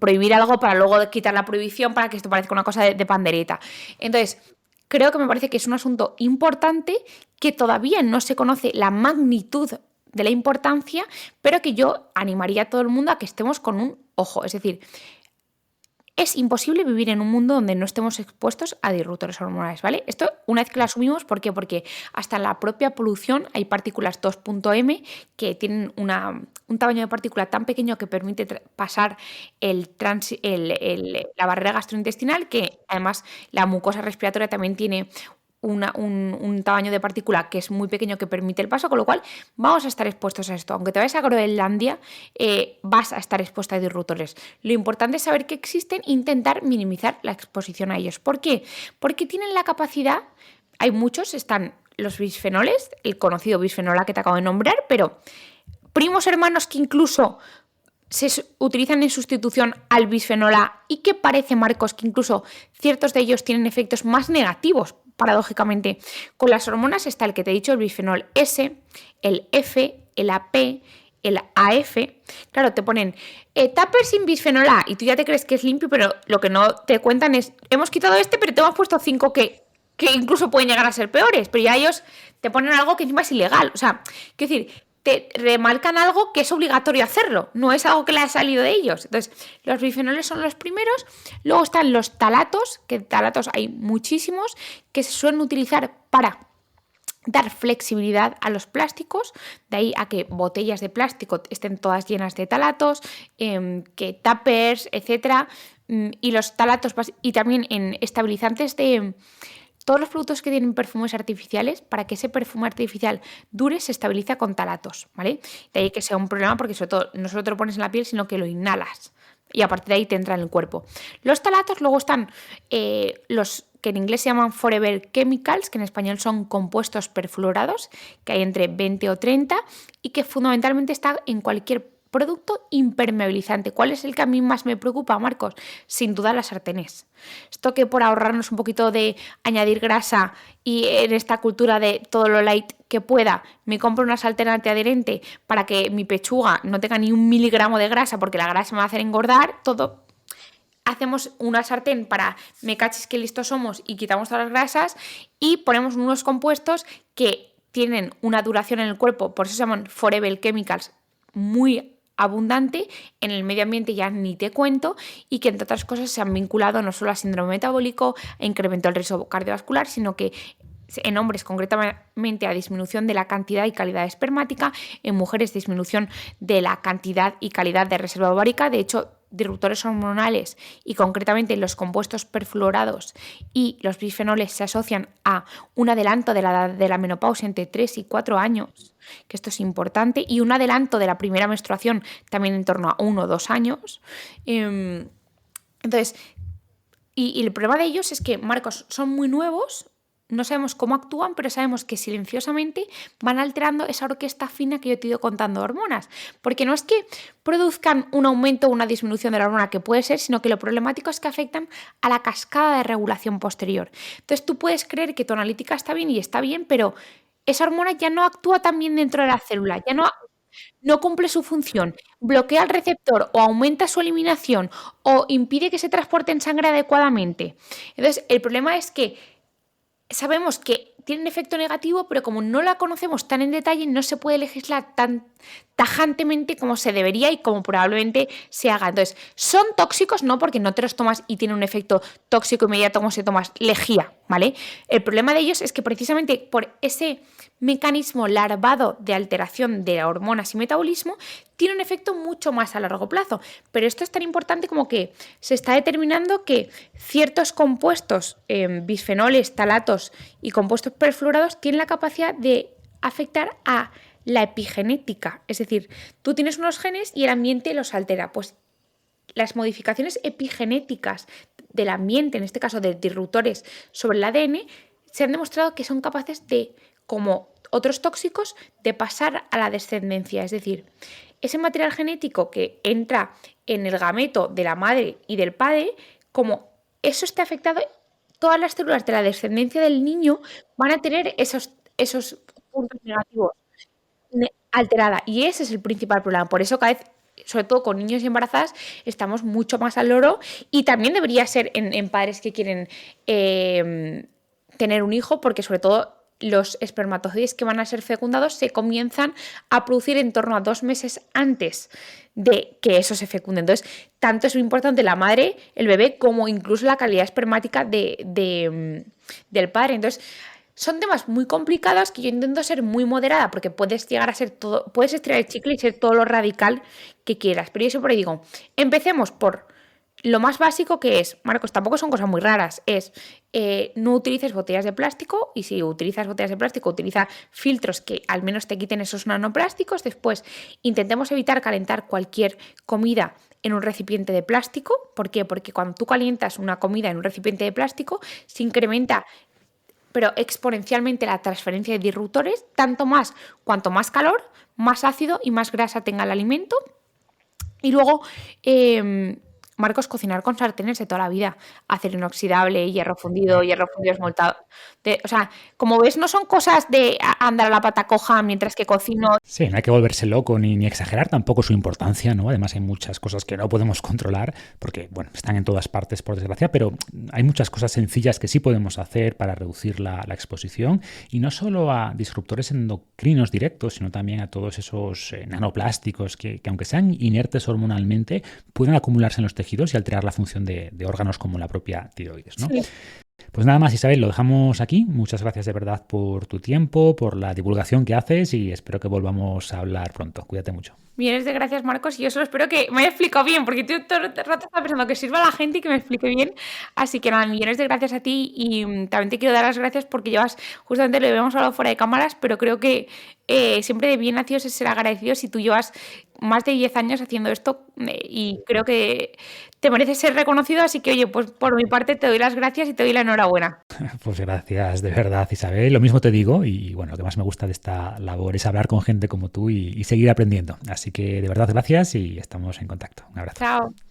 prohibir algo para luego quitar la prohibición para que esto parezca una cosa de pandereta. Entonces, creo que me parece que es un asunto importante que todavía no se conoce la magnitud de la importancia, pero que yo animaría a todo el mundo a que estemos con un ojo. Es decir, es imposible vivir en un mundo donde no estemos expuestos a disruptores hormonales, ¿vale? Esto una vez que lo asumimos, ¿por qué? Porque hasta en la propia polución hay partículas 2.m que tienen un tamaño de partícula tan pequeño que permite pasar la barrera gastrointestinal, que además la mucosa respiratoria también tiene un tamaño de partícula que es muy pequeño que permite el paso, con lo cual vamos a estar expuestos a esto. Aunque te vayas a Groenlandia, vas a estar expuesta a disruptores. Lo importante es saber que existen e intentar minimizar la exposición a ellos. ¿Por qué? Porque tienen la capacidad, hay muchos, están los bisfenoles, el conocido bisfenol A que te acabo de nombrar, pero primos hermanos que incluso se utilizan en sustitución al bisfenol A y que parece, Marcos, que incluso ciertos de ellos tienen efectos más negativos, paradójicamente. Con las hormonas está el que te he dicho, el bisfenol S, el F, el AP, el AF. Claro, te ponen tupper sin bisfenol A y tú ya te crees que es limpio, pero lo que no te cuentan es, hemos quitado este, pero te hemos puesto 5 que incluso pueden llegar a ser peores, pero ya ellos te ponen algo que encima es ilegal. O sea, quiero decir, te remarcan algo que es obligatorio hacerlo, no es algo que le ha salido de ellos. Entonces, los bifenoles son los primeros, luego están los talatos, que talatos hay muchísimos, que se suelen utilizar para dar flexibilidad a los plásticos, de ahí a que botellas de plástico estén todas llenas de talatos, que tuppers, etc. Y los talatos, y también en estabilizantes de todos los productos que tienen perfumes artificiales, para que ese perfume artificial dure, se estabiliza con talatos, ¿vale? De ahí que sea un problema, porque sobre todo no solo te lo pones en la piel, sino que lo inhalas y a partir de ahí te entra en el cuerpo. Los talatos, luego están los que en inglés se llaman Forever Chemicals, que en español son compuestos perfluorados, que hay entre 20 o 30 y que fundamentalmente está en cualquier producto impermeabilizante. ¿Cuál es el que a mí más me preocupa, Marcos? Sin duda las sartenes. Esto que por ahorrarnos un poquito de añadir grasa y en esta cultura de todo lo light que pueda, me compro una sartén antiadherente para que mi pechuga no tenga ni 1 miligramo de grasa, porque la grasa me va a hacer engordar, todo. Hacemos una sartén para me cachis que listos somos y quitamos todas las grasas y ponemos unos compuestos que tienen una duración en el cuerpo, por eso se llaman Forever Chemicals, muy abundante, en el medio ambiente ya ni te cuento, y que entre otras cosas se han vinculado no solo a síndrome metabólico, a incremento del riesgo cardiovascular, sino que en hombres concretamente a disminución de la cantidad y calidad espermática, en mujeres disminución de la cantidad y calidad de reserva ovárica. De hecho, disruptores hormonales y concretamente los compuestos perfluorados y los bisfenoles se asocian a un adelanto de la edad de la menopausia entre 3 y 4 años, que esto es importante, y un adelanto de la primera menstruación también en torno a 1 o 2 años. Entonces, y el problema de ellos es que, Marcos, son muy nuevos. No sabemos cómo actúan, pero sabemos que silenciosamente van alterando esa orquesta fina que yo te he ido contando de hormonas. Porque no es que produzcan un aumento o una disminución de la hormona, que puede ser, sino que lo problemático es que afectan a la cascada de regulación posterior. Entonces tú puedes creer que tu analítica está bien y está bien, pero esa hormona ya no actúa tan bien dentro de la célula, ya no cumple su función, bloquea el receptor o aumenta su eliminación o impide que se transporte en sangre adecuadamente. Entonces el problema es que sabemos que tiene un efecto negativo, pero como no la conocemos tan en detalle, no se puede legislar tan tajantemente como se debería y como probablemente se haga. Entonces, son tóxicos no porque no te los tomas y tiene un efecto tóxico inmediato como si tomas lejía, ¿vale? El problema de ellos es que precisamente por ese mecanismo larvado de alteración de hormonas y metabolismo tiene un efecto mucho más a largo plazo. Pero esto es tan importante como que se está determinando que ciertos compuestos, bisfenoles, talatos y compuestos perfluorados tienen la capacidad de afectar a la epigenética. Es decir, tú tienes unos genes y el ambiente los altera. Pues las modificaciones epigenéticas del ambiente, en este caso de disruptores sobre el ADN, se han demostrado que son capaces de, como otros tóxicos, de pasar a la descendencia. Es decir, ese material genético que entra en el gameto de la madre y del padre, como eso esté afectado, todas las células de la descendencia del niño van a tener esos puntos negativos alterada. Y ese es el principal problema. Por eso cada vez, sobre todo con niños y embarazadas, estamos mucho más al loro, y también debería ser en padres que quieren tener un hijo, porque sobre todo los espermatozoides que van a ser fecundados se comienzan a producir en torno a 2 meses antes de que eso se fecunde. Entonces, tanto es muy importante la madre, el bebé, como incluso la calidad espermática del padre. Entonces, son temas muy complicados que yo intento ser muy moderada, porque puedes llegar a ser todo, puedes estirar el chicle y ser todo lo radical que quieras. Pero yo siempre digo, empecemos por lo más básico, que es, Marcos, tampoco son cosas muy raras, es no utilices botellas de plástico, y si utilizas botellas de plástico, utiliza filtros que al menos te quiten esos nanoplásticos. Después, intentemos evitar calentar cualquier comida en un recipiente de plástico. ¿Por qué? Porque cuando tú calientas una comida en un recipiente de plástico, se incrementa pero exponencialmente la transferencia de disruptores, tanto más cuanto más calor, más ácido y más grasa tenga el alimento. Y luego, Marcos, cocinar con sartenes de toda la vida, acero inoxidable, hierro fundido esmaltado. O sea, como ves, no son cosas de andar a la pata coja mientras que cocino. Sí, no hay que volverse loco ni exagerar tampoco su importancia, ¿no? Además hay muchas cosas que no podemos controlar porque, bueno, están en todas partes por desgracia, pero hay muchas cosas sencillas que sí podemos hacer para reducir la exposición, y no solo a disruptores endocrinos directos, sino también a todos esos nanoplásticos que aunque sean inertes hormonalmente, pueden acumularse en los tejidos y alterar la función de órganos como la propia tiroides, ¿no? Sí. Pues nada más, Isabel, lo dejamos aquí. Muchas gracias de verdad por tu tiempo, por la divulgación que haces, y espero que volvamos a hablar pronto. Cuídate mucho. Millones de gracias, Marcos, y yo solo espero que me haya explicado bien, porque yo todo el rato estaba pensando que sirva a la gente y que me explique bien. Así que nada, millones de gracias a ti, y también te quiero dar las gracias porque llevas, justamente lo habíamos hablado fuera de cámaras, pero creo que siempre de bien nacidos es ser agradecidos, si tú llevas más de 10 años haciendo esto, y creo que te mereces ser reconocido. Así que, oye, pues por mi parte te doy las gracias y te doy la enhorabuena. Pues gracias, de verdad, Isabel. Lo mismo te digo, y bueno, lo que más me gusta de esta labor es hablar con gente como tú y seguir aprendiendo. Así que de verdad, gracias, y estamos en contacto. Un abrazo. Chao.